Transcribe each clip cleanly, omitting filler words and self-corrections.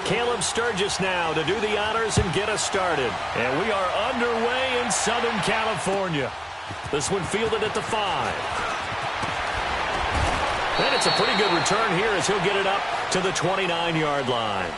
Caleb Sturgis now to do the honors and get us started. And we are underway in Southern California. This one fielded at the 5. And it's a pretty good return here as he'll get it up to the 29-yard line.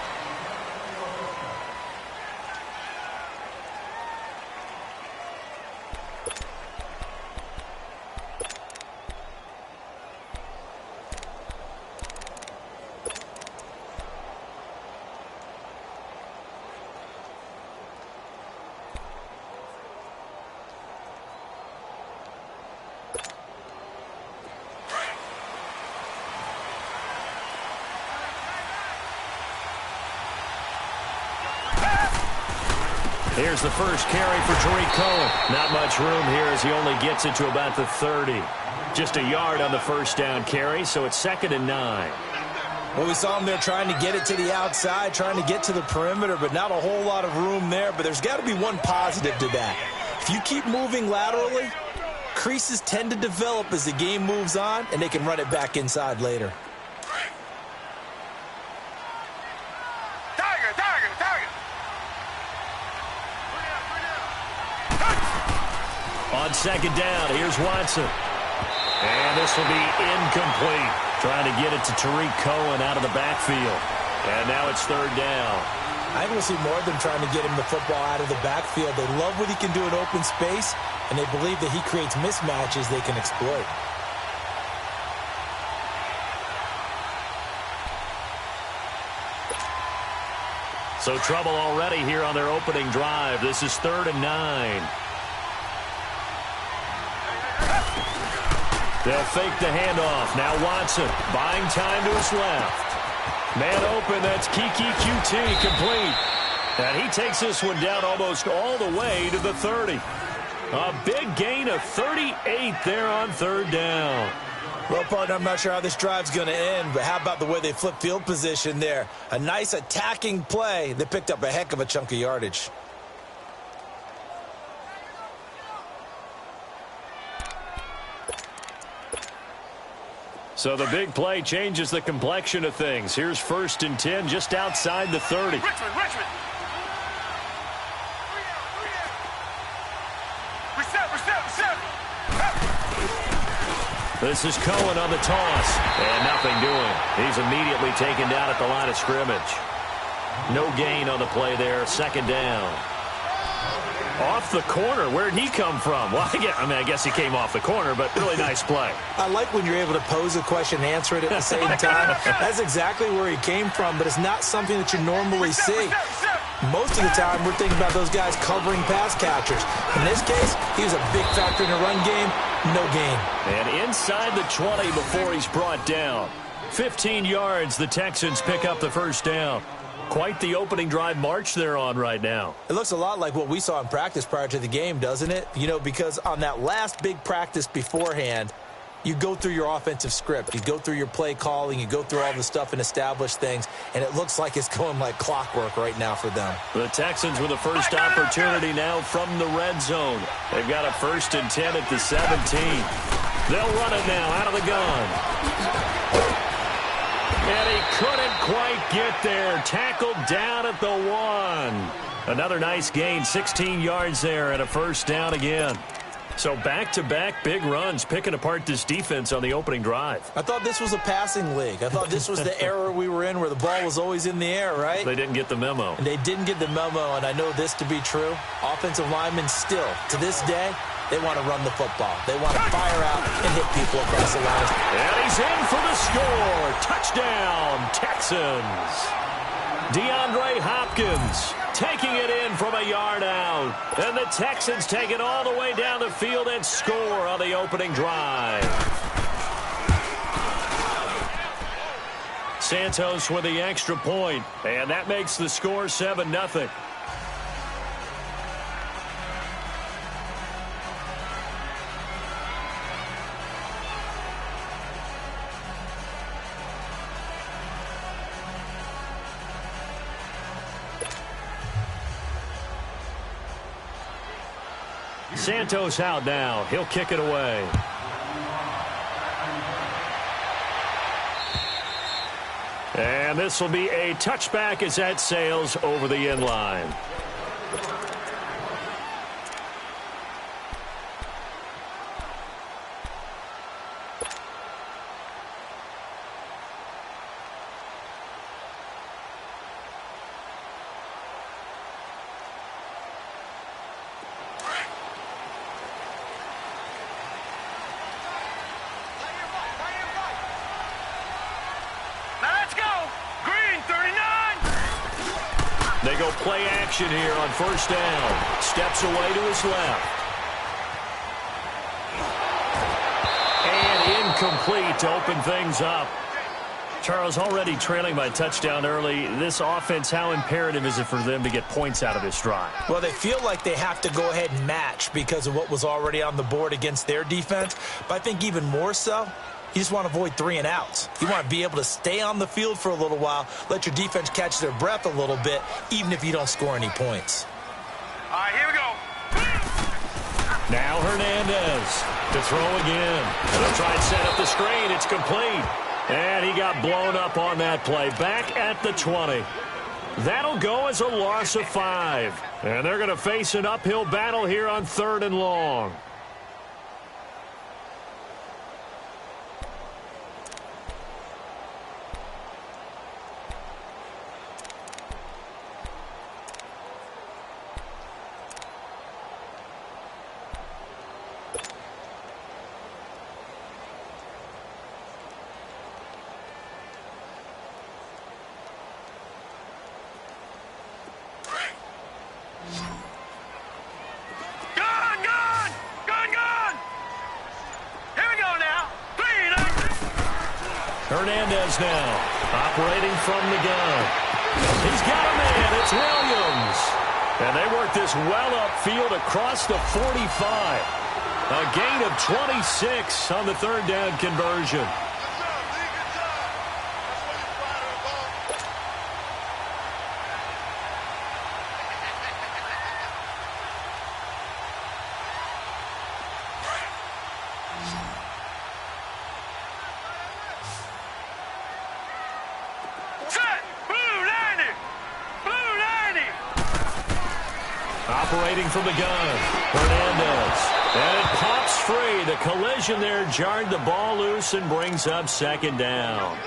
Here's the first carry for Tariq Cohen. Not much room here as he only gets it to about the 30. Just a yard on the first down carry, so it's 2nd and 9. Well, we saw him there trying to get it to the outside, trying to get to the perimeter, but not a whole lot of room there. But there's got to be one positive to that. If you keep moving laterally, creases tend to develop as the game moves on, and they can run it back inside later. On 2nd down, here's Watson. And this will be incomplete. Trying to get it to Tariq Cohen out of the backfield. And now it's 3rd down. I think we'll see more of them trying to get him the football out of the backfield. They love what he can do in open space, and they believe that he creates mismatches they can exploit. So trouble already here on their opening drive. This is 3rd and 9. They'll fake the handoff. Now Watson buying time to his left. Man open, that's Kiki QT complete. And he takes this one down almost all the way to the 30. A big gain of 38 there on 3rd down. Well, partner, I'm not sure how this drive's going to end, but how about the way they flip field position there? A nice attacking play. They picked up a heck of a chunk of yardage. So the big play changes the complexion of things. Here's 1st and 10 just outside the 30. Richmond. Reset. This is Cohen on the toss. And nothing doing. He's immediately taken down at the line of scrimmage. No gain on the play there. 2nd down. Off the corner. Where'd he come from? Well, I guess he came off the corner, but really nice play. I like when you're able to pose a question and answer it at the same time. That's exactly where he came from, but it's not something that you normally see. Most of the time, we're thinking about those guys covering pass catchers. In this case, he was a big factor in the run game. No gain. And inside the 20 before he's brought down. 15 yards, the Texans pick up the first down. Quite the opening drive march they're on right now. It looks a lot like what we saw in practice prior to the game, doesn't it? You know, because on that last big practice beforehand, you go through your offensive script. You go through your play calling. You go through all the stuff and establish things. And it looks like it's going like clockwork right now for them. The Texans with the first opportunity now from the red zone. They've got a 1st and 10 at the 17. They'll run it now out of the gun. And he couldn't quite get there. Tackled down at the 1. Another nice gain, 16 yards there and a first down again. So back-to-back big runs, picking apart this defense on the opening drive. I thought this was a passing league. I thought this was the era we were in where the ball was always in the air, right? They didn't get the memo. And they didn't get the memo, and I know this to be true. Offensive linemen still, to this day, they want to run the football. They want to fire out and hit people across the line. And he's in for the score. Touchdown, Texans. DeAndre Hopkins taking it in from a yard out. And the Texans take it all the way down the field and score on the opening drive. Santos with the extra point, and that makes the score 7-0. Santos out now. He'll kick it away. And this will be a touchback as that sails over the end line. They go play action here on first down. Steps away to his left. And incomplete to open things up. Charles, already trailing by a touchdown early. This offense, how imperative is it for them to get points out of this drive? Well, they feel like they have to go ahead and match because of what was already on the board against their defense. But I think even more so, you just want to avoid 3 and outs. You want to be able to stay on the field for a little while, let your defense catch their breath a little bit, even if you don't score any points. All right, here we go. Now Hernandez to throw again. They'll try and set up the screen. It's complete. And he got blown up on that play. Back at the 20. That'll go as a loss of 5. And they're going to face an uphill battle here on 3rd and long. Hernandez now, operating from the gun. He's got a man. It's Williams. And they work this well upfield across the 45. A gain of 26 on the 3rd down conversion. Operating from the gun, Hernandez. And it pops free. The collision there jarred the ball loose and brings up 2nd down.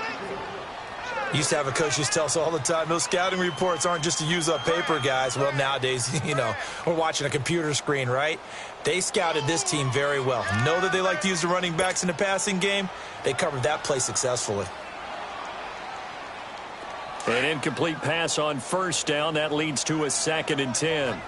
Used to have a coach who tell us all the time, those scouting reports aren't just to use up paper, guys. Well, nowadays, we're watching a computer screen, right? They scouted this team very well. Know that they like to use the running backs in the passing game? They covered that play successfully. An incomplete pass on 1st down. That leads to a 2nd and 10.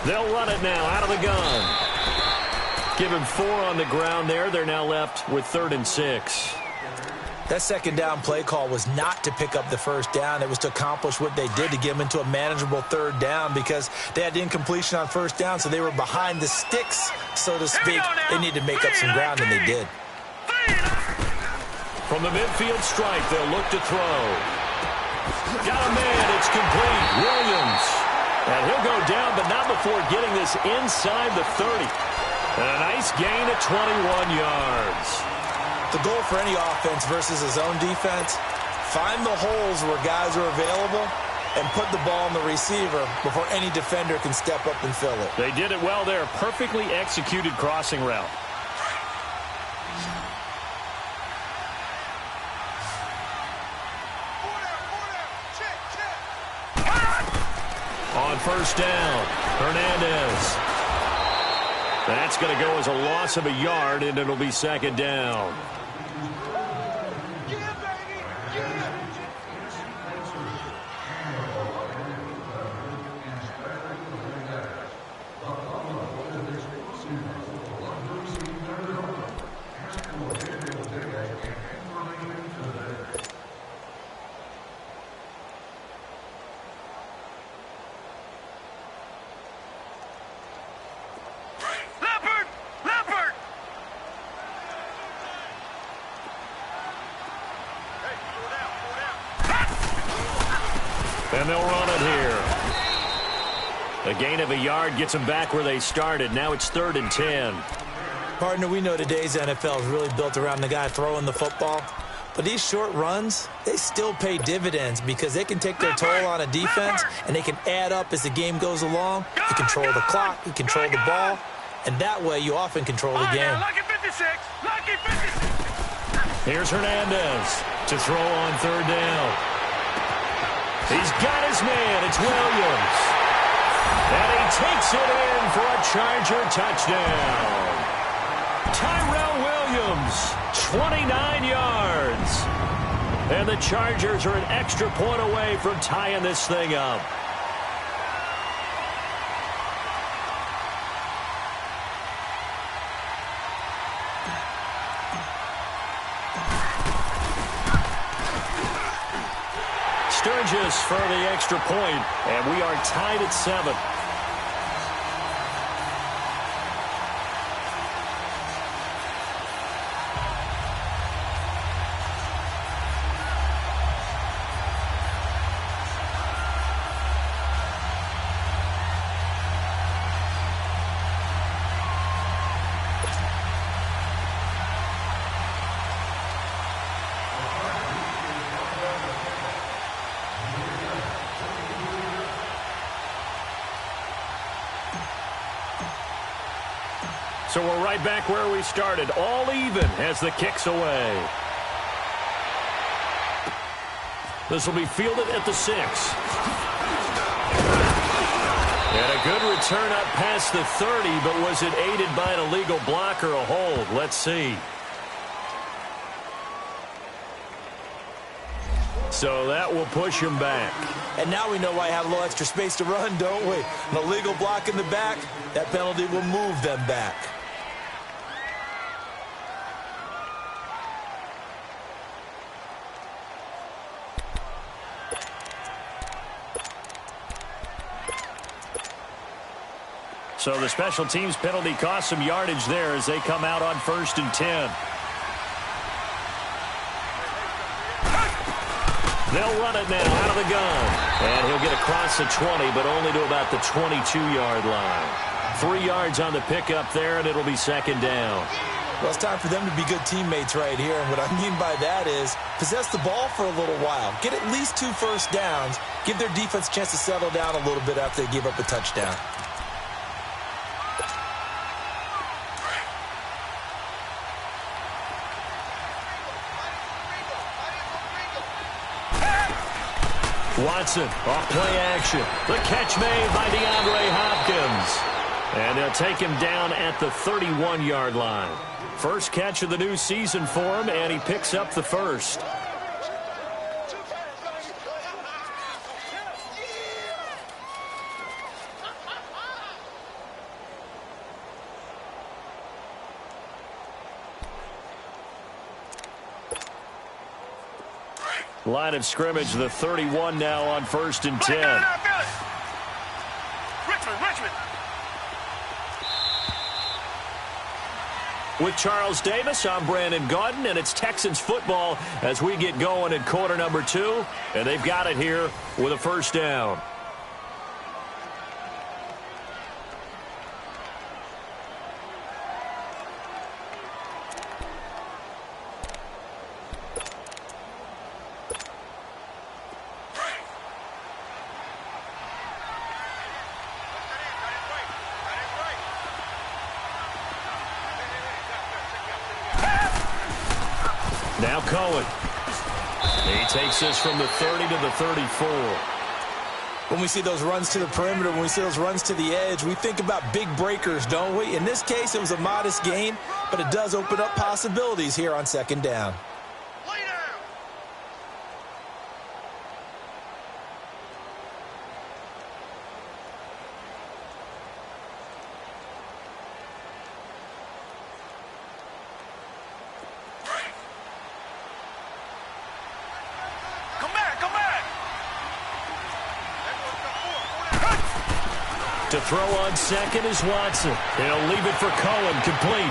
They'll run it now out of the gun. Give him 4 on the ground there. They're now left with 3rd and 6. That 2nd down play call was not to pick up the 1st down. It was to accomplish what they did to get them into a manageable 3rd down because they had incompletion on 1st down, so they were behind the sticks, so to speak. They needed to make up some ground, and they did. From the midfield strike, they'll look to throw. Got a man. It's complete. Williams. And he'll go down, but not before getting this inside the 30. And a nice gain of 21 yards. The goal for any offense versus his own defense, find the holes where guys are available and put the ball on the receiver before any defender can step up and fill it. They did it well there. Perfectly executed crossing route. On 1st down, Hernandez. That's going to go as a loss of a yard, and it'll be 2nd down. And they'll run it here. A gain of a yard gets them back where they started. Now it's 3rd and 10. Partner, we know today's NFL is really built around the guy throwing the football. But these short runs, they still pay dividends because they can take their toll on a defense and they can add up as the game goes along. You control the clock, you control the ball, and that way you often control the game. Lucky 56. Lucky 56. Here's Hernandez to throw on 3rd down. He's got his man. It's Williams. And he takes it in for a Charger touchdown. Tyrell Williams, 29 yards. And the Chargers are an extra point away from tying this thing up. Sturgis for the extra point, and we are tied at 7. So we're right back where we started, all even as the kick's away. This will be fielded at the 6. And a good return up past the 30, but was it aided by an illegal block or a hold? Let's see. So that will push him back. And now we know why I have a little extra space to run, don't we? An illegal block in the back, that penalty will move them back. So the special teams penalty cost some yardage there as they come out on 1st and 10. They'll run it now out of the gun. And he'll get across the 20, but only to about the 22-yard line. 3 yards on the pickup there, and it'll be 2nd down. Well, it's time for them to be good teammates right here. And what I mean by that is possess the ball for a little while. Get at least 2 first downs. Give their defense a chance to settle down a little bit after they give up a touchdown. Watson, off play action. The catch made by DeAndre Hopkins. And they'll take him down at the 31-yard line. First catch of the new season for him, and he picks up the first. Line of scrimmage, the 31 now on 1st and 10. Richmond. With Charles Davis, I'm Brandon Gaudin, and it's Texans football as we get going in quarter number 2. And they've got it here with a 1st down. Now Cohen. He takes this from the 30 to the 34. When we see those runs to the perimeter, when we see those runs to the edge, we think about big breakers, don't we? In this case, it was a modest gain, but it does open up possibilities here on 2nd down. To throw on 2nd is Watson. He'll leave it for Cohen, complete.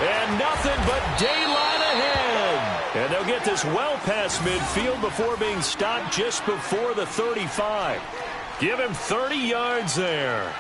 And nothing but daylight ahead. And they'll get this well past midfield before being stopped just before the 35. Give him 30 yards there.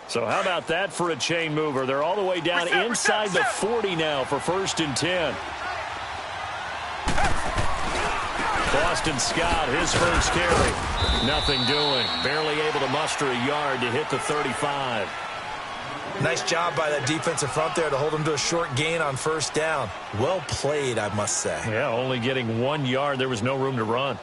So how about that for a chain mover? They're all the way down inside the 40 now for 1st and 10. Boston Scott, his first carry. Nothing doing. Barely able to muster a yard to hit the 35. Nice job by that defensive front there to hold him to a short gain on 1st down. Well played, I must say. Yeah, only getting 1 yard. There was no room to run.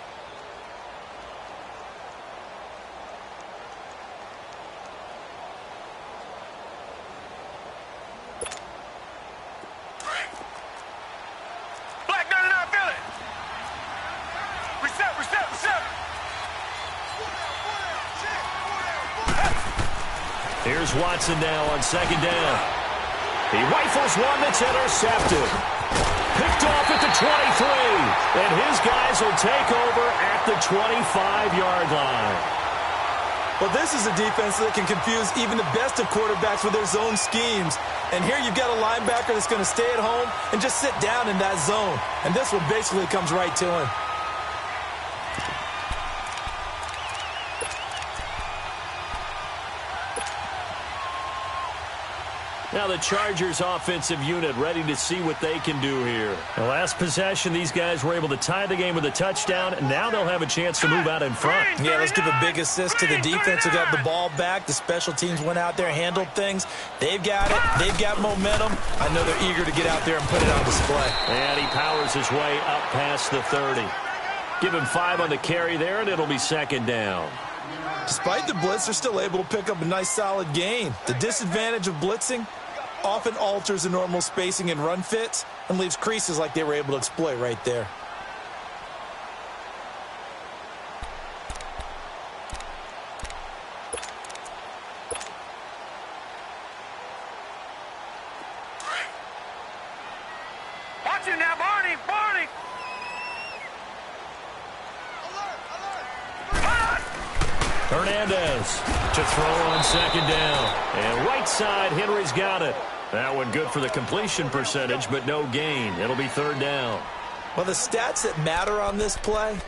Here's Watson now on 2nd down. He rifles one that's intercepted. Picked off at the 23. And his guys will take over at the 25-yard line. Well, this is a defense that can confuse even the best of quarterbacks with their zone schemes. And here you've got a linebacker that's going to stay at home and just sit down in that zone. And this one basically comes right to him. Now the Chargers offensive unit ready to see what they can do here. The last possession, these guys were able to tie the game with a touchdown, and now they'll have a chance to move out in front. Yeah, let's give a big assist to the defense who got the ball back. The special teams went out there, handled things. They've got it. They've got momentum. I know they're eager to get out there and put it on display. And he powers his way up past the 30. Give him 5 on the carry there, and it'll be 2nd down. Despite the blitz, they're still able to pick up a nice solid gain. The disadvantage of blitzing often alters the normal spacing and run fits and leaves creases like they were able to exploit right there. Watch it now, Barney! Barney! Hernandez to throw on 2nd down. And right side, Henry's got it. That one good for the completion percentage, but no gain. It'll be 3rd down. Well, the stats that matter on this play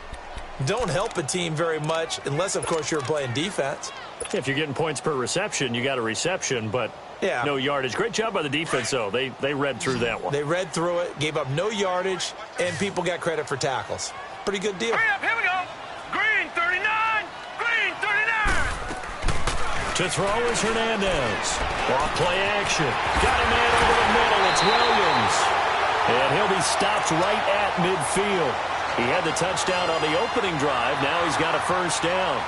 don't help a team very much unless, of course, you're playing defense. If you're getting points per reception, you got a reception, but no yardage. Great job by the defense, though. They read through that one. They read through it, gave up no yardage, and people got credit for tackles. Pretty good deal. Hurry up, here we go. Green 39. Green 39. To throw is Hernandez. Off play action. Got a man over the middle. It's Williams. And he'll be stopped right at midfield. He had the touchdown on the opening drive. Now he's got a 1st down.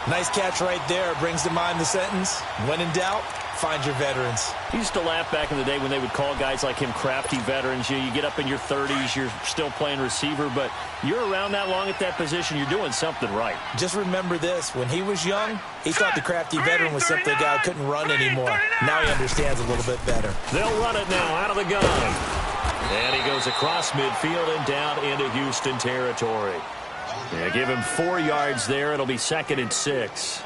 Nice catch right there. Brings to mind the sentence, when in doubt, find your veterans. He used to laugh back in the day when they would call guys like him crafty veterans. You get up in your 30s, you're still playing receiver, but you're around that long at that position, you're doing something right. Just remember this. When he was young, he thought the crafty veteran was simply a guy who couldn't run anymore. Now he understands a little bit better. They'll run it now out of the gun. And he goes across midfield and down into Houston territory. Yeah, give him 4 yards there. It'll be 2nd and 6.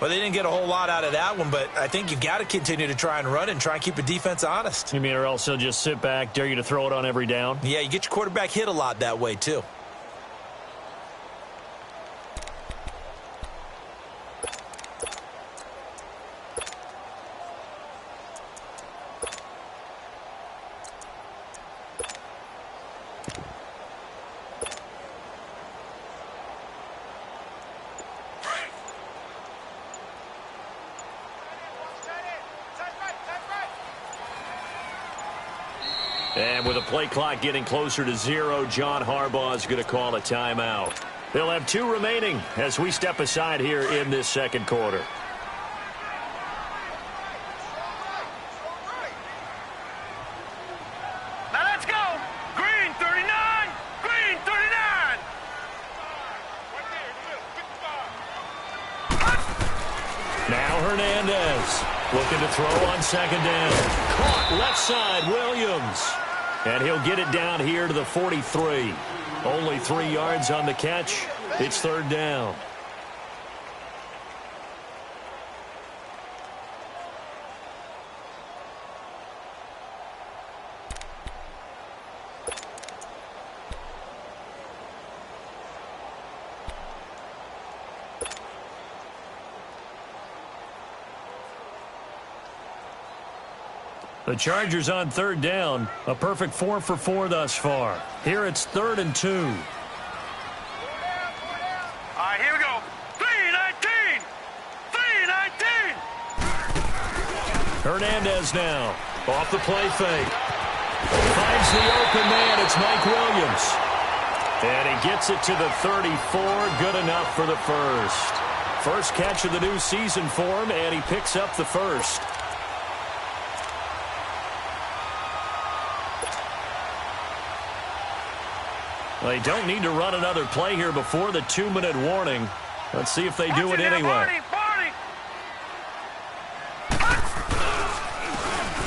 Well, they didn't get a whole lot out of that one, but I think you got to continue to try and run and try and keep the defense honest. You mean or else he'll just sit back, dare you to throw it on every down? Yeah, you get your quarterback hit a lot that way, too. And with the play clock getting closer to 0, John Harbaugh is going to call a timeout. They'll have 2 remaining as we step aside here in this 2nd quarter. Now let's go. Green 39. Green 39. Now Hernandez. Looking to throw on second down. Caught left side, Williams. And he'll get it down here to the 43. Only 3 yards on the catch. It's third down. The Chargers on third down. A perfect 4 for 4 thus far. Here it's 3rd and 2. All right, here we go. 3-19. 3-19. Hernandez now. Off the play fake. Finds the open man. It's Mike Williams. And he gets it to the 34. Good enough for the first. First catch of the new season for him, and he picks up the first. They don't need to run another play here before the 2-minute warning. Let's see if they do it anyway.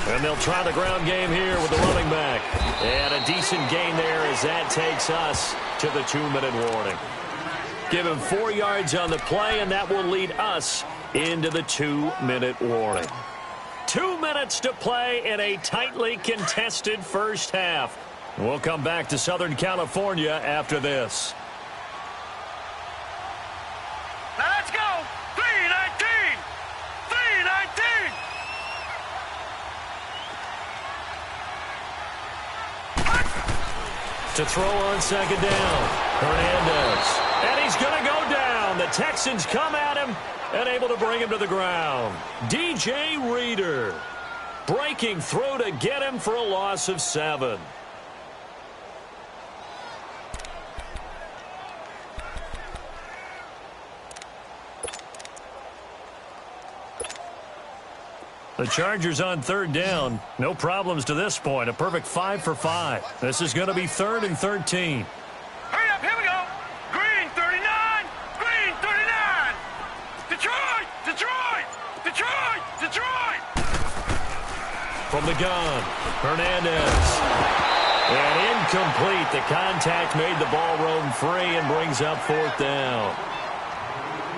And they'll try the ground game here with the running back. And a decent gain there as that takes us to the 2-minute warning. Give him 4 yards on the play, and that will lead us into the 2-minute warning. 2 minutes to play in a tightly contested first half. We'll come back to Southern California after this. Now let's go. 3-19. 3-19. To throw on second down, Hernandez. And he's going to go down. The Texans come at him and able to bring him to the ground. DJ Reader breaking through to get him for a loss of 7. The Chargers on third down. No problems to this point. A perfect 5 for 5. This is going to be 3rd and 13. Hurry up, here we go. Green 39. Green 39. Detroit. Detroit. Detroit. Detroit. From the gun, Hernandez. And incomplete. The contact made the ball roam free and brings up 4th down.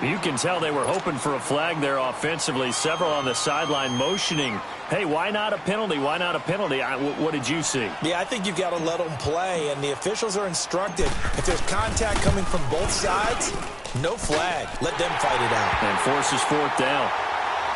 You can tell they were hoping for a flag there offensively. Several on the sideline motioning. Hey, why not a penalty? Why not a penalty? What did you see? Yeah, I think you've got to let them play, and the officials are instructed. If there's contact coming from both sides, no flag. Let them fight it out. And forces 4th down.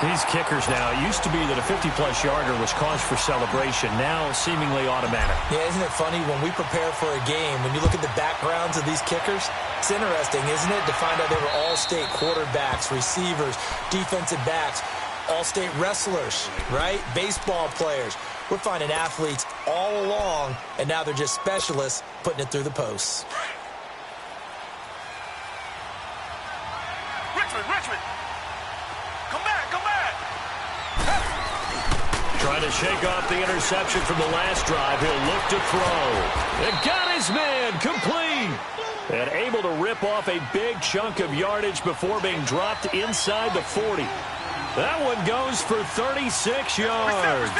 These kickers now, it used to be that a 50-plus yarder was cause for celebration. Now seemingly automatic. Yeah, isn't it funny when we prepare for a game, when you look at the backgrounds of these kickers, it's interesting, isn't it, to find out they were all-state quarterbacks, receivers, defensive backs, all-state wrestlers, right? Baseball players. We're finding athletes all along, and now they're just specialists putting it through the posts. Richmond. Come back. Trying to shake off the interception from the last drive. He'll look to throw. And got his man complete. And able to rip off a big chunk of yardage before being dropped inside the 40. That one goes for 36 yards.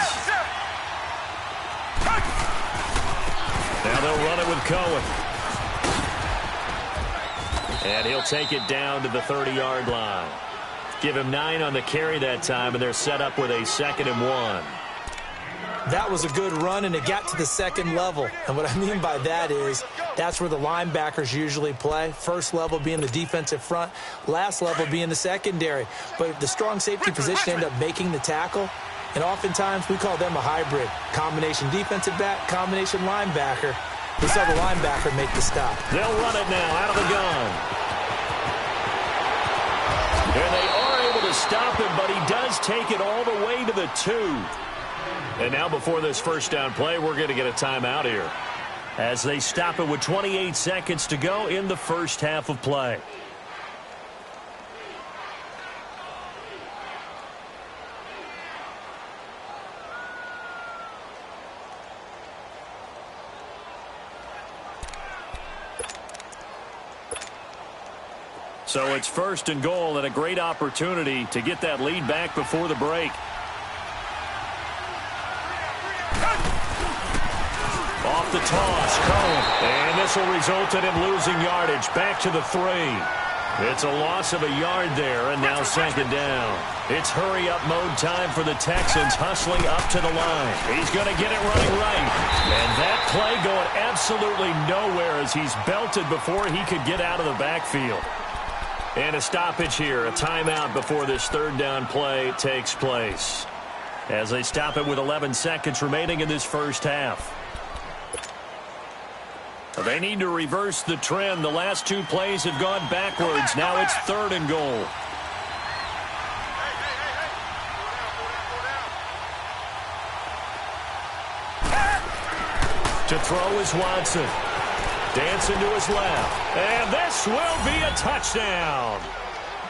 Now they'll run it with Cohen. And he'll take it down to the 30-yard line. Give him 9 on the carry that time, and they're set up with a 2nd and 1. That was a good run, and it got to the second level. And what I mean by that is that's where the linebackers usually play. First level being the defensive front, last level being the secondary. But the strong safety position ended up making the tackle, and oftentimes we call them a hybrid. Combination defensive back, combination linebacker. We saw the linebacker make the stop. They'll run it now out of the gun. And they are able to stop him, but he does take it all the way to the 2. And now before this first down play, we're going to get a timeout here as they stop it with 28 seconds to go in the first half of play. So it's 1st and goal and a great opportunity to get that lead back before the break. Off the toss, Cohen. And this will result in him losing yardage. Back to the 3. It's a loss of a yard there, and now second down. It's hurry-up mode time for the Texans, hustling up to the line. He's going to get it running right. And that play going absolutely nowhere as he's belted before he could get out of the backfield. And a stoppage here, a timeout before this third down play takes place. As they stop it with 11 seconds remaining in this first half. They need to reverse the trend. The last 2 plays have gone backwards. Now it's 3rd and goal. To throw is Watson. Dancing to his left. And this will be a touchdown.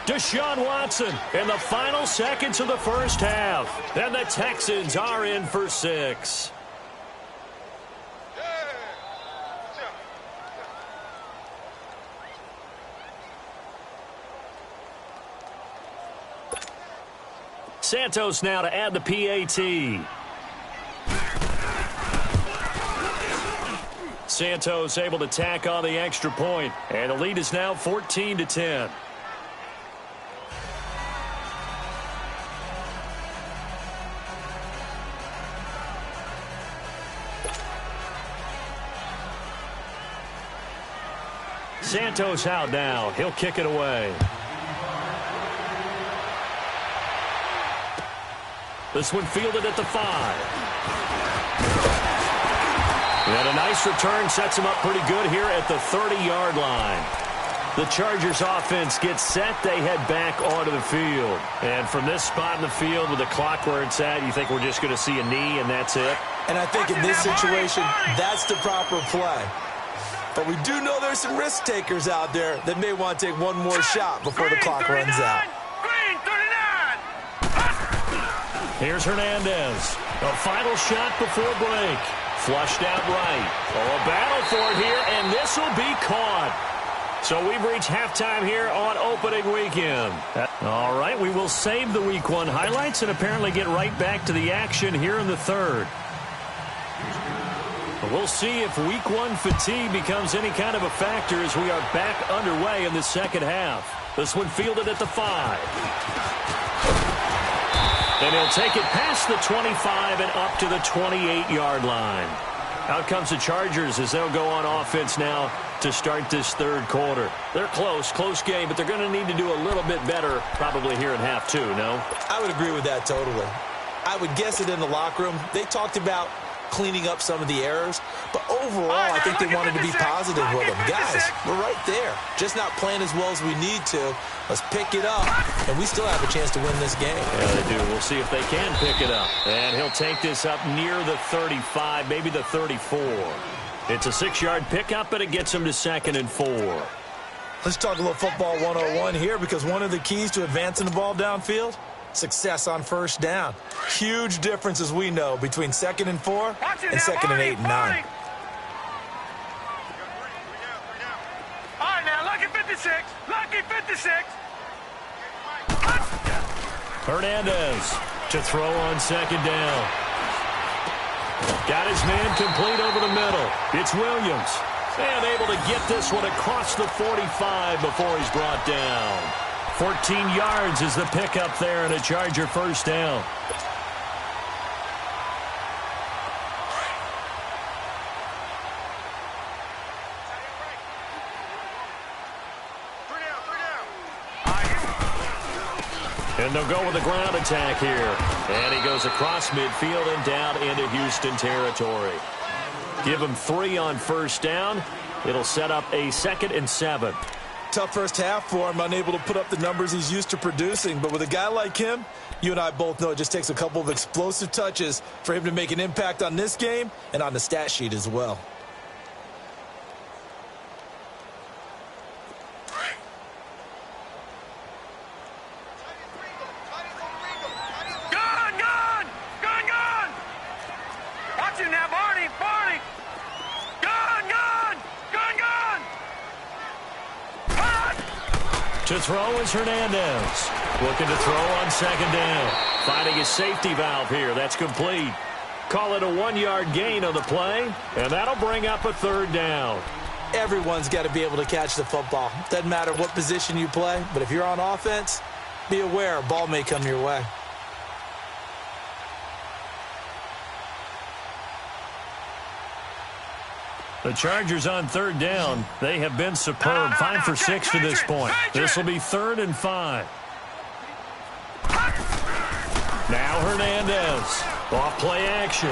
Deshaun Watson in the final seconds of the first half. And the Texans are in for 6. Santos now to add the PAT. Santos able to tack on the extra point, and the lead is now 14-10. Santos out now. He'll kick it away. This one fielded at the 5. And a nice return sets him up pretty good here at the 30-yard line. The Chargers offense gets set. They head back onto the field. And from this spot in the field with the clock where it's at, you think we're just going to see a knee and that's it? And I think in this situation, that's the proper play. But we do know there's some risk takers out there that may want to take one more shot before the clock runs out. Here's Hernandez. A final shot before break. Flushed out right. Oh, a battle for it here, and this will be caught. So we've reached halftime here on opening weekend. All right, we will save the Week 1 highlights and apparently get right back to the action here in the third. We'll see if Week 1 fatigue becomes any kind of a factor as we are back underway in the second half. This one fielded at the 5. And he'll take it past the 25 and up to the 28-yard line. Out comes the Chargers as they'll go on offense now to start this third quarter. They're close game, but they're going to need to do a little bit better probably here in half 2, no? I would agree with that totally. I would guess it in the locker room. They talked about cleaning up some of the errors, but overall, I think they wanted to be positive with them. Guys, we're right there. Just not playing as well as we need to. Let's pick it up, and we still have a chance to win this game. Yeah, they do. We'll see if they can pick it up. And he'll take this up near the 35, maybe the 34. It's a 6-yard pickup, but it gets him to 2nd and 4. Let's talk a little football 101 here, because one of the keys to advancing the ball downfield, success on first down. Huge difference, as we know, between 2nd and 4 and 2nd and 8 and 9. All right, now, lucky 56. Lucky 56. Hernandez to throw on 2nd down. Got his man complete over the middle. It's Williams. And able to get this one across the 45 before he's brought down. 14 yards is the pickup there and a Charger first down. And they'll go with the ground attack here. And he goes across midfield and down into Houston territory. Give him 3 on first down. It'll set up a 2nd and 7. Tough first half for him, unable to put up the numbers he's used to producing. But with a guy like him, you and I both know it just takes a couple of explosive touches for him to make an impact on this game and on the stat sheet as well. To throw is Hernandez. Looking to throw on 2nd down. Finding his safety valve here. That's complete. Call it a 1-yard gain on the play, and that'll bring up a third down. Everyone's got to be able to catch the football. Doesn't matter what position you play, but if you're on offense, be aware a ball may come your way. The Chargers on third down. They have been superb. 5 for 6 to this point. This will be 3rd and 5. Now Hernandez. Off play action.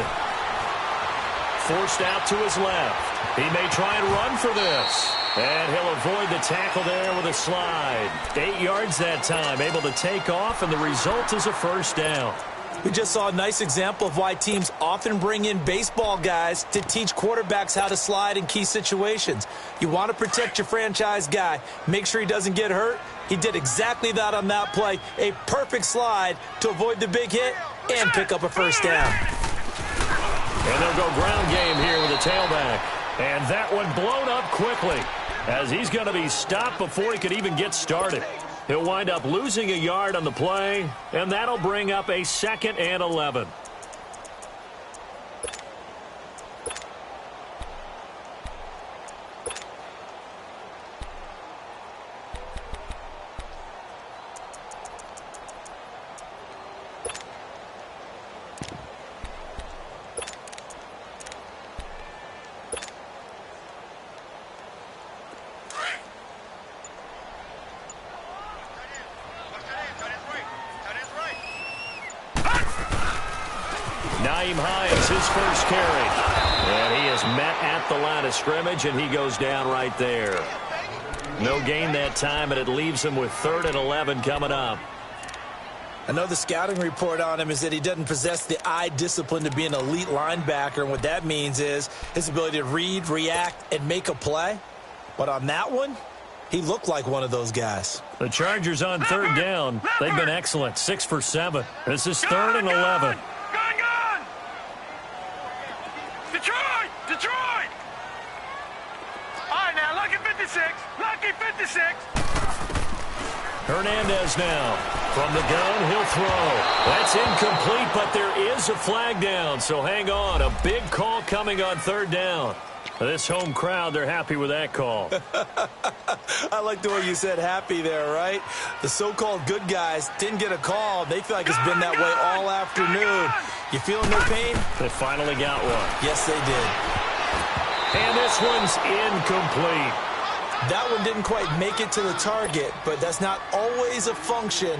Forced out to his left. He may try and run for this. And he'll avoid the tackle there with a slide. 8 yards that time. Able to take off, and the result is a first down. We just saw a nice example of why teams often bring in baseball guys to teach quarterbacks how to slide in key situations. You want to protect your franchise guy. Make sure he doesn't get hurt. He did exactly that on that play. A perfect slide to avoid the big hit and pick up a first down. And they'll go ground game here with a tailback. And that one blown up quickly as he's going to be stopped before he could even get started. He'll wind up losing a yard on the play, and that'll bring up a 2nd and 11. High is his first carry. And he is met at the line of scrimmage, and he goes down right there. No gain that time, and it leaves him with 3rd and 11 coming up. I know the scouting report on him is that he doesn't possess the eye discipline to be an elite linebacker, and what that means is his ability to read, react, and make a play. But on that one, he looked like one of those guys. The Chargers on third down. They've been excellent, 6 for 7. This is 3rd and 11. Detroit! All right, now, lucky 56. Lucky 56. Hernandez now. From the gun, he'll throw. That's incomplete, but there is a flag down, so hang on. A big call coming on 3rd down. This home crowd, they're happy with that call. I like the way you said happy there, right? The so-called good guys didn't get a call. They feel like it's been that way all afternoon. You feeling no pain? They finally got one. Yes, they did. And this one's incomplete. That one didn't quite make it to the target, but that's not always a function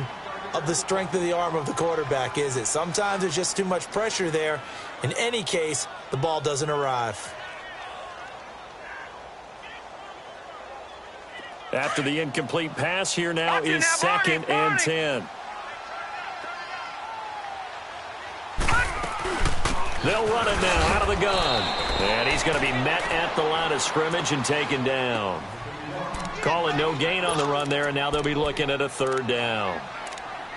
of the strength of the arm of the quarterback, is it? Sometimes there's just too much pressure there. In any case, the ball doesn't arrive. After the incomplete pass, here now is 2nd and 10. They'll run it now out of the gun. And he's going to be met at the line of scrimmage and taken down. Calling no gain on the run there, and now they'll be looking at a 3rd down.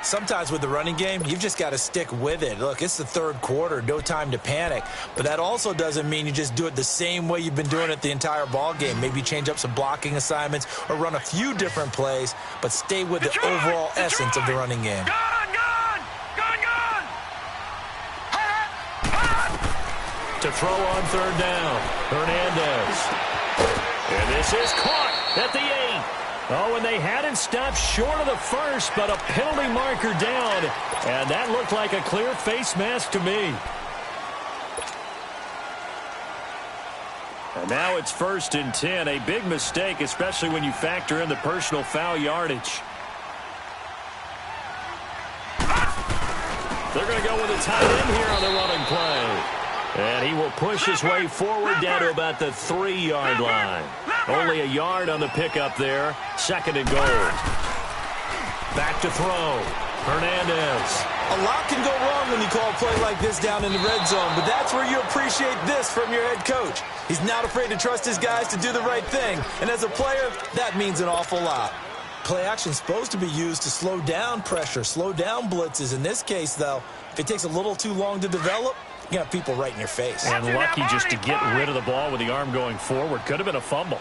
Sometimes with the running game, you've just got to stick with it. Look, it's the 3rd quarter, no time to panic. But that also doesn't mean you just do it the same way you've been doing it the entire ball game. Maybe change up some blocking assignments or run a few different plays, but stay with the overall essence of the running game. To throw on 3rd down, Hernandez. And this is caught at the 8. Oh, and they had it stopped short of the first, but a penalty marker down. And that looked like a clear face mask to me. And now it's 1st and 10. A big mistake, especially when you factor in the personal foul yardage. They're going to go with a tight end here on the running play. And he will push his way forward down to about the 3-yard line. Only a yard on the pickup there. 2nd and goal. Back to throw. Hernandez. A lot can go wrong when you call a play like this down in the red zone, but that's where you appreciate this from your head coach. He's not afraid to trust his guys to do the right thing, and as a player, that means an awful lot. Play action's supposed to be used to slow down pressure, slow down blitzes. In this case, though, if it takes a little too long to develop, you got people right in your face. And lucky just to get rid of the ball with the arm going forward. Could have been a fumble.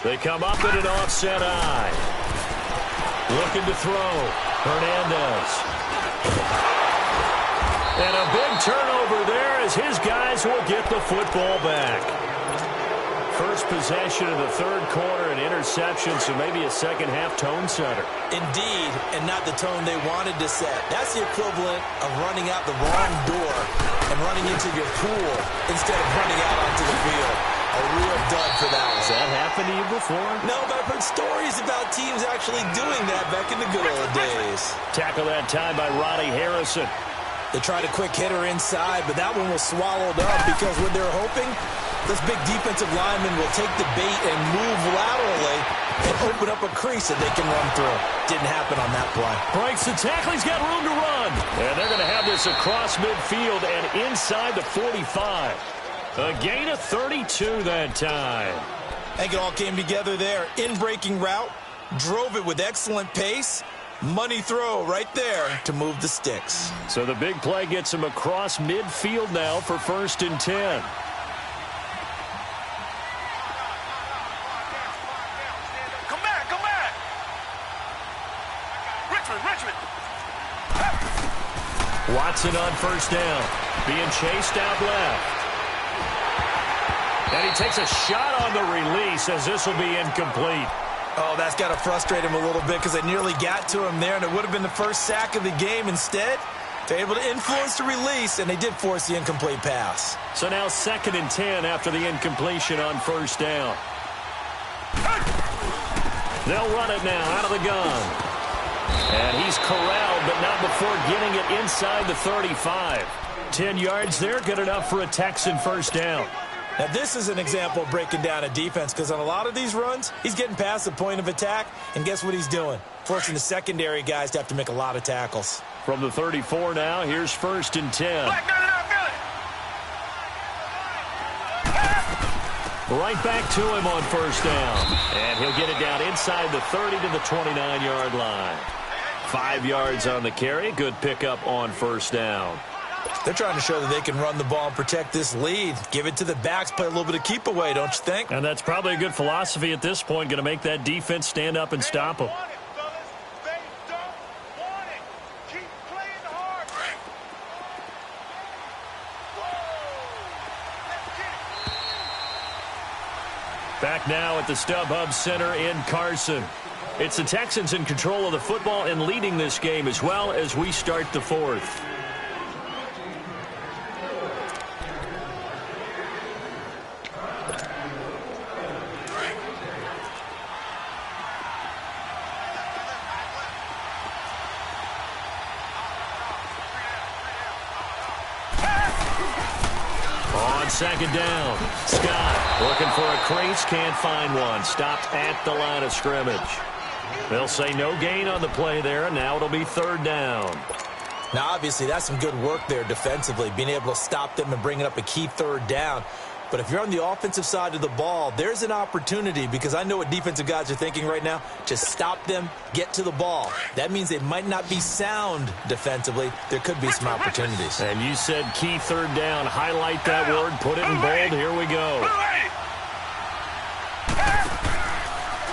They come up at an offset eye. Looking to throw. Hernandez. And a big turnover there as his guys will get the football back. First possession of the third quarter, an interception, so maybe a second-half tone setter. Indeed, and not the tone they wanted to set. That's the equivalent of running out the wrong door and running into your pool instead of running out onto the field. A real dud for that one. Has that happened to you before? No, but I've heard stories about teams actually doing that back in the good old days. Tackle that time by Ronnie Harrison. They tried a quick hitter inside, but that one was swallowed up because what they're hoping, this big defensive lineman will take the bait and move laterally and open up a crease that they can run through. Didn't happen on that play. Breaks the tackle. He's got room to run. And they're going to have this across midfield and inside the 45. A gain of 32 that time. I think it all came together there. In-breaking route, drove it with excellent pace. Money throw right there to move the sticks. So the big play gets him across midfield now for 1st and 10. Come back, come back. Richmond. Watson on 1st down. Being chased out left. And he takes a shot on the release as this will be incomplete. Oh, that's got to frustrate him a little bit because they nearly got to him there, and it would have been the first sack of the game. Instead, they're able to influence the release, and they did force the incomplete pass. So now 2nd and 10 after the incompletion on 1st down. They'll run it now out of the gun. And he's corralled, but not before getting it inside the 35. 10 yards there, good enough for a Texan 1st down. Now, this is an example of breaking down a defense because on a lot of these runs, he's getting past the point of attack, and guess what he's doing? Forcing the secondary guys to have to make a lot of tackles. From the 34 now, here's 1st and 10. Right back to him on 1st down. And he'll get it down inside the 30 to the 29-yard line. 5 yards on the carry. Good pickup on 1st down. They're trying to show that they can run the ball and protect this lead. Give it to the backs, play a little bit of keep away, don't you think? And that's probably a good philosophy at this point, going to make that defense stand up and stop them. Back now at the StubHub Center in Carson. It's the Texans in control of the football and leading this game as well as we start the 4th. On 2nd down, Scott looking for a crease, can't find one. Stopped at the line of scrimmage. They'll say no gain on the play there, and now it'll be 3rd down. Now, obviously, that's some good work there defensively, being able to stop them and bringing up a key 3rd down. But if you're on the offensive side of the ball, there's an opportunity because I know what defensive guys are thinking right now. Just stop them, get to the ball. That means they might not be sound defensively. There could be some opportunities. And you said key 3rd down. Highlight that word, put it in bold. Here we go.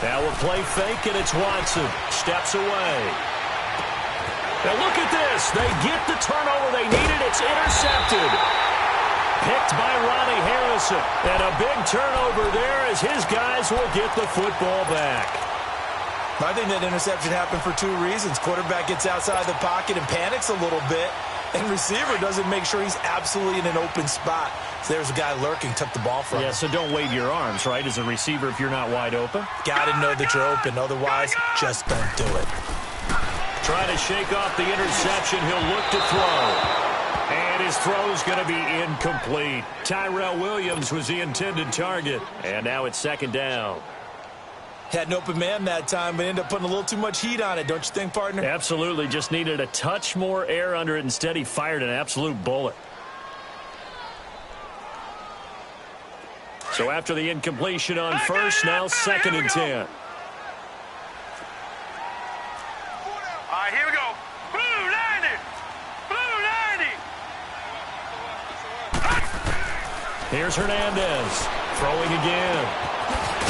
Now we'll play fake, and it's Watson. Steps away. Now look at this. They get the turnover they needed. It's intercepted. Picked by Ronnie Harrison. And a big turnover there as his guys will get the football back. I think that interception happened for 2 reasons. Quarterback gets outside the pocket and panics a little bit, and receiver doesn't make sure he's absolutely in an open spot. So there's a guy lurking, took the ball from him. Yeah, so don't wave your arms, right, as a receiver if you're not wide open. Got to know that you're open. Otherwise, just don't do it. Trying to shake off the interception. He'll look to throw. And his throw's going to be incomplete. Tyrell Williams was the intended target. And now it's 2nd down. Had an open man that time, but ended up putting a little too much heat on it, don't you think, partner? Absolutely. Just needed a touch more air under it. Instead, he fired an absolute bullet. So after the incompletion on 1st, now 2nd and 10. All right, here we go. Blue 90. Blue 90. Here's Hernandez. Throwing again.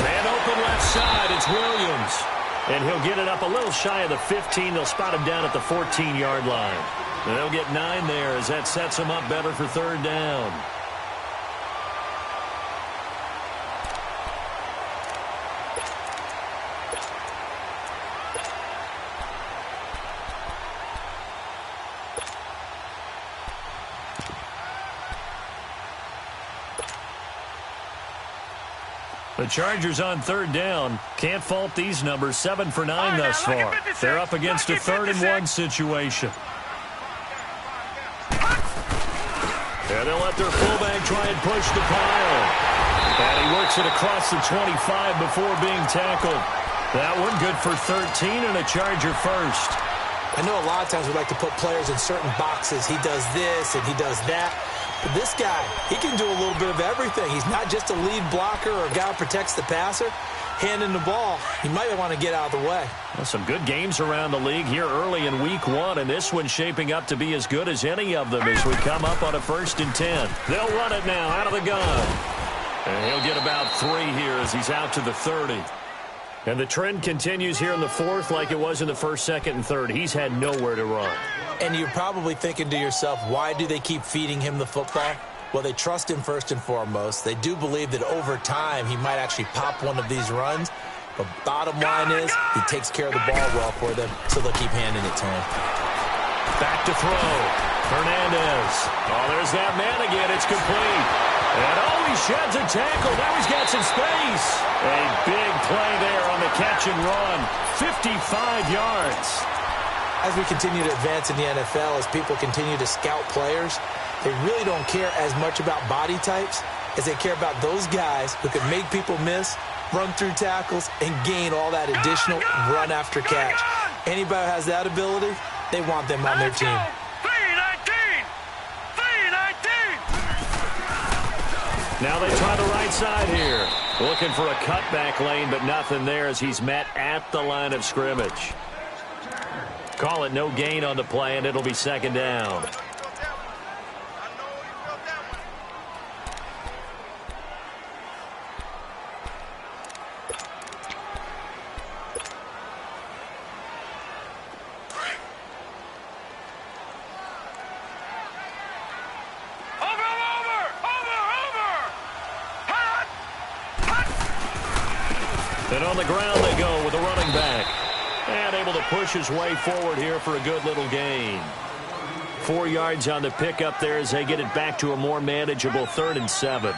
Man open left side. It's Williams. And he'll get it up a little shy of the 15. They'll spot him down at the 14-yard line. They'll get 9 there as that sets them up better for third down. The Chargers on third down. Can't fault these numbers. 7 for 9 thus far. They're up against a 3rd-and-1 situation. And they'll let their fullback try and push the pile. And he works it across the 25 before being tackled. That one good for 13 and a Charger first. I know a lot of times we like to put players in certain boxes. He does this and he does that. But this guy, he can do a little bit of everything. He's not just a lead blocker or a guy who protects the passer. Handing the ball, he might want to get out of the way. Well, some good games around the league here early in week 1, and this one's shaping up to be as good as any of them as we come up on a 1st and 10. They'll run it now out of the gun. And he'll get about 3 here as he's out to the 30. And the trend continues here in the 4th like it was in the 1st, 2nd, and 3rd. He's had nowhere to run. And you're probably thinking to yourself, why do they keep feeding him the football? Well, they trust him first and foremost. They do believe that over time he might actually pop one of these runs. But bottom line is he takes care of the ball well for them, so they'll keep handing it to him. Back to throw. Hernandez. Oh, there's that man again. It's complete. And he sheds a tackle. Now he's got some space. A big play there on the catch and run. 55 yards. As we continue to advance in the NFL, as people continue to scout players, they really don't care as much about body types as they care about those guys who can make people miss, run through tackles, and gain all that additional run after catch. Anybody who has that ability, they want them on their team. 319! 319! Now they try the right side here. Looking for a cutback lane, but nothing there as he's met at the line of scrimmage. Call it no gain on the play, and it'll be 2nd down. And on the ground they go with a running back. And able to push his way forward here for a good little gain. 4 yards on the pickup there as they get it back to a more manageable 3rd and 7.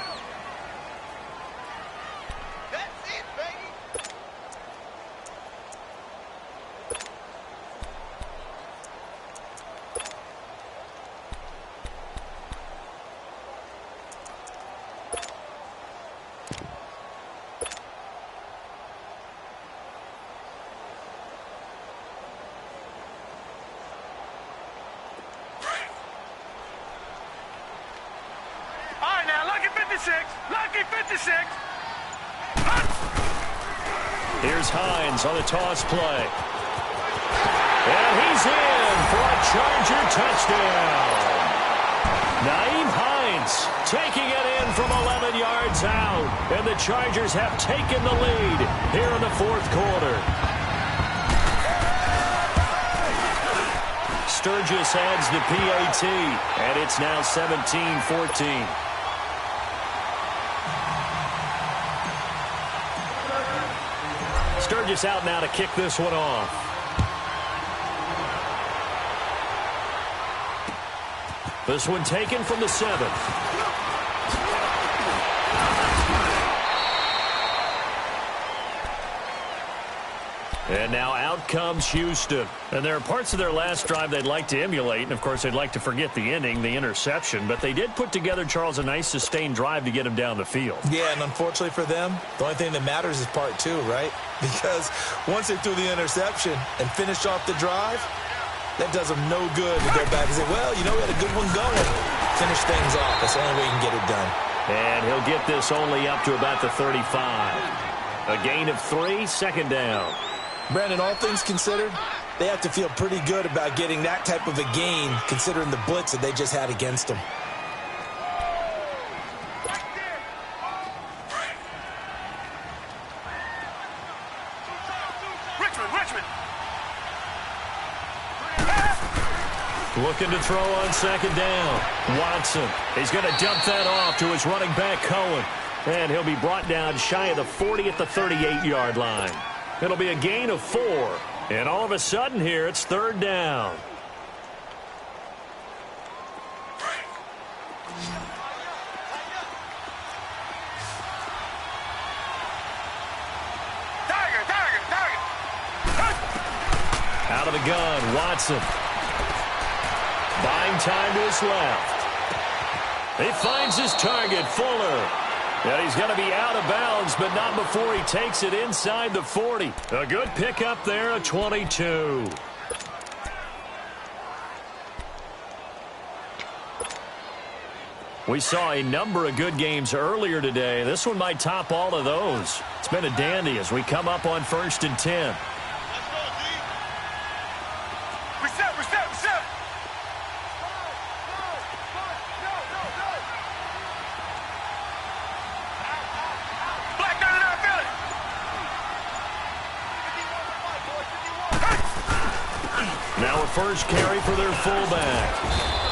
Lucky 56. Here's Hines on the toss play. And he's in for a Charger touchdown. Nyheim Hines taking it in from 11 yards out. And the Chargers have taken the lead here in the 4th quarter. Sturgis adds the PAT, and it's now 17-14. Sturgis out now to kick this one off. This one taken from the 7th. And now out comes Houston. And there are parts of their last drive they'd like to emulate. And, of course, they'd like to forget the ending, the interception. But they did put together, Charles, a nice sustained drive to get him down the field. Yeah, and unfortunately for them, the only thing that matters is part 2, right? Because once they threw the interception and finished off the drive, that does them no good to go back and say, well, you know, we had a good one going. Finish things off. That's the only way you can get it done. And he'll get this only up to about the 35. A gain of 3, 2nd down. Brandon, all things considered, they have to feel pretty good about getting that type of a gain considering the blitz that they just had against them. Looking to throw on second down. Watson. He's going to dump that off to his running back, Cohen. And he'll be brought down shy of the 40 at the 38-yard line. It'll be a gain of 4. And all of a sudden here, it's third down. Out of the gun, Watson. Buying time to his left. He finds his target, Fuller. And he's going to be out of bounds, but not before he takes it inside the 40. A good pickup there, a 22. We saw a number of good games earlier today. This one might top all of those. It's been a dandy as we come up on 1st and 10. Now a first carry for their fullback.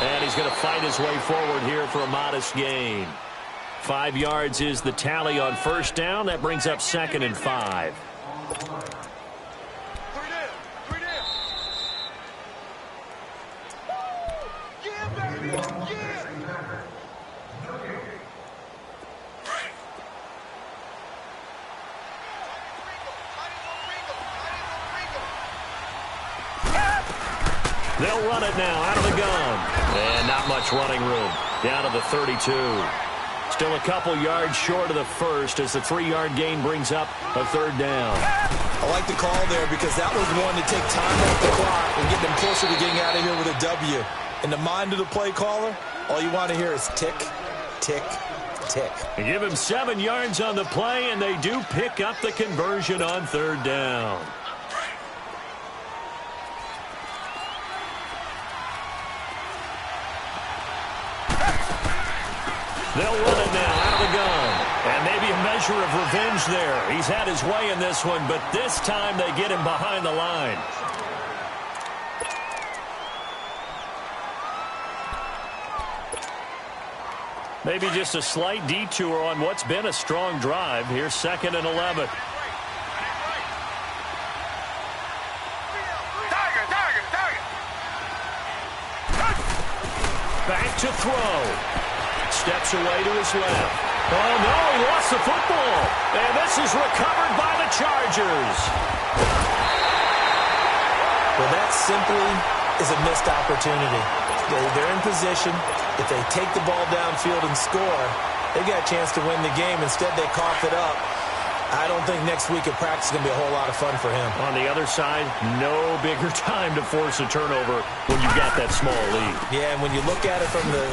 And he's going to fight his way forward here for a modest gain. 5 yards is the tally on first down. That brings up 2nd and 5. They'll run it now out of the gun. And not much running room. Down to the 32. Still a couple yards short of the first as the 3-yard gain brings up a third down. I like the call there because that was one to take time off the clock and get them closer to getting out of here with a W. In the mind of the play caller, all you want to hear is tick, tick, tick. They give him 7 yards on the play, and they do pick up the conversion on third down. They'll run it now out of the gun. And maybe a measure of revenge there. He's had his way in this one, but this time they get him behind the line. Maybe just a slight detour on what's been a strong drive. Here's 2nd and 11. Back to throw. Steps away to his left. Oh, no, he lost the football. And this is recovered by the Chargers. Well, that simply is a missed opportunity. They're in position. If they take the ball downfield and score, they got a chance to win the game. Instead, they cough it up. I don't think next week at practice is going to be a whole lot of fun for him. On the other side, no bigger time to force a turnover when you've got that small lead. Yeah, and when you look at it from the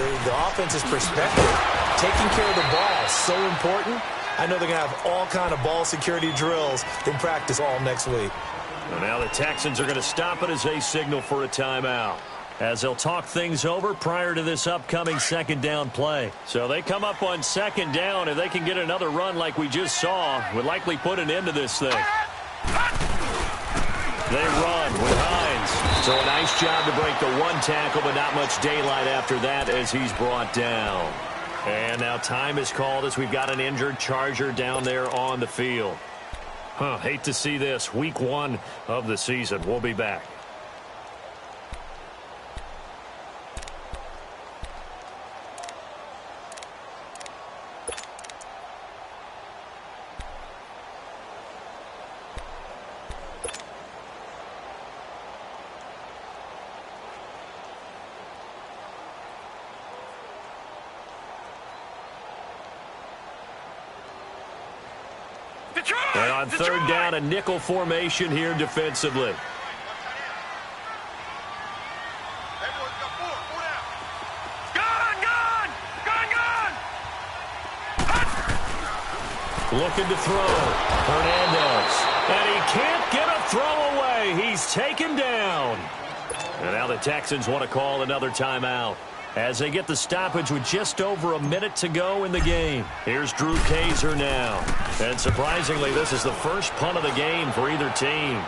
offense's perspective, taking care of the ball is so important. I know they're going to have all kind of ball security drills in practice all next week. Well, now the Texans are going to stop it as they signal for a timeout, as they'll talk things over prior to this upcoming 2nd down play. So they come up on 2nd down, and they can get another run like we just saw. Would likely put an end to this thing. They run with Hines. So a nice job to break the 1 tackle, but not much daylight after that as he's brought down. And now time is called as we've got an injured Charger down there on the field. Hate to see this. Week 1 of the season. We'll be back. And on third down, a nickel formation here defensively. Looking to throw. Hernandez. And he can't get a throw away. He's taken down. And now the Texans want to call another timeout as they get the stoppage with just over a minute to go in the game. Here's Drew Kaiser now. And surprisingly, this is the first punt of the game for either team.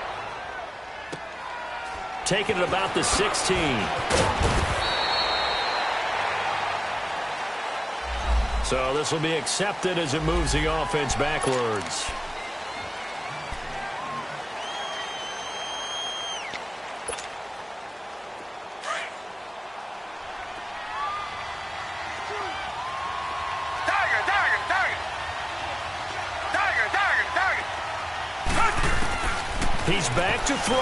Taking it about the 16. So this will be accepted as it moves the offense backwards. He's back to throw.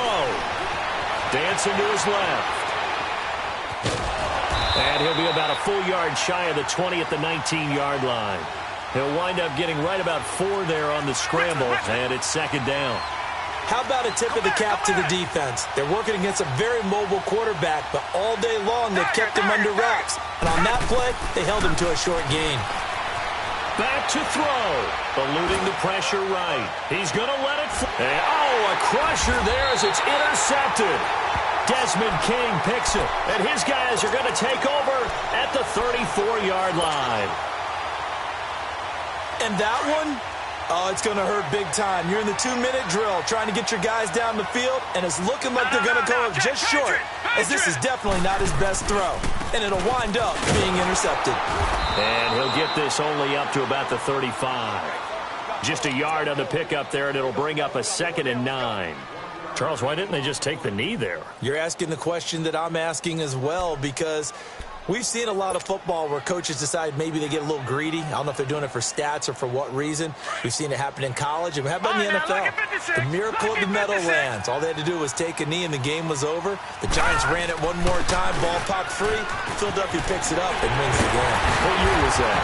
Dancing to his left. And he'll be about a full yard shy of the 20 at the 19-yard line. He'll wind up getting right about 4 there on the scramble, and it's second down. How about a tip of the cap to the defense? They're working against a very mobile quarterback, but all day long they've kept him under wraps. And on that play, they held him to a short gain. Back to throw. Eluding the pressure right. He's going to let it fly. And, a crusher there as it's intercepted. Desmond King picks it. And his guys are going to take over at the 34-yard line. And that one, it's going to hurt big time. You're in the 2-minute drill trying to get your guys down the field, and it's looking like they're going to come up just short, as this is definitely not his best throw. And it'll wind up being intercepted. And he'll get this only up to about the 35. Just a yard on the pickup there, and it'll bring up a 2nd and 9. Charles, why didn't they just take the knee there? You're asking the question that I'm asking as well, because we've seen a lot of football where coaches decide maybe they get a little greedy. I don't know if they're doing it for stats or for what reason. We've seen it happen in college. And how about in the NFL? The miracle of the Meadowlands. All they had to do was take a knee and the game was over. The Giants ran it one more time. Ball popped free. Philadelphia picks it up and wins the game. What year was that?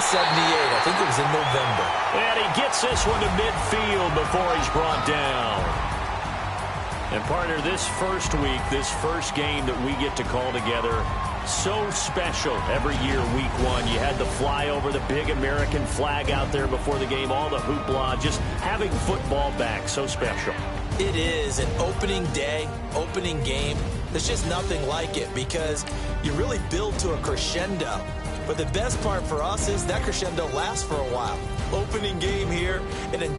1978. I think it was in November. And he gets this one to midfield before he's brought down. And, partner, this first week, this first game that we get to call together, so special every year, week 1. You had the flyover, the big American flag out there before the game, all the hoopla, just having football back, so special. It is an opening day, opening game. There's just nothing like it because you really build to a crescendo. But the best part for us is that crescendo lasts for a while. Opening game here, and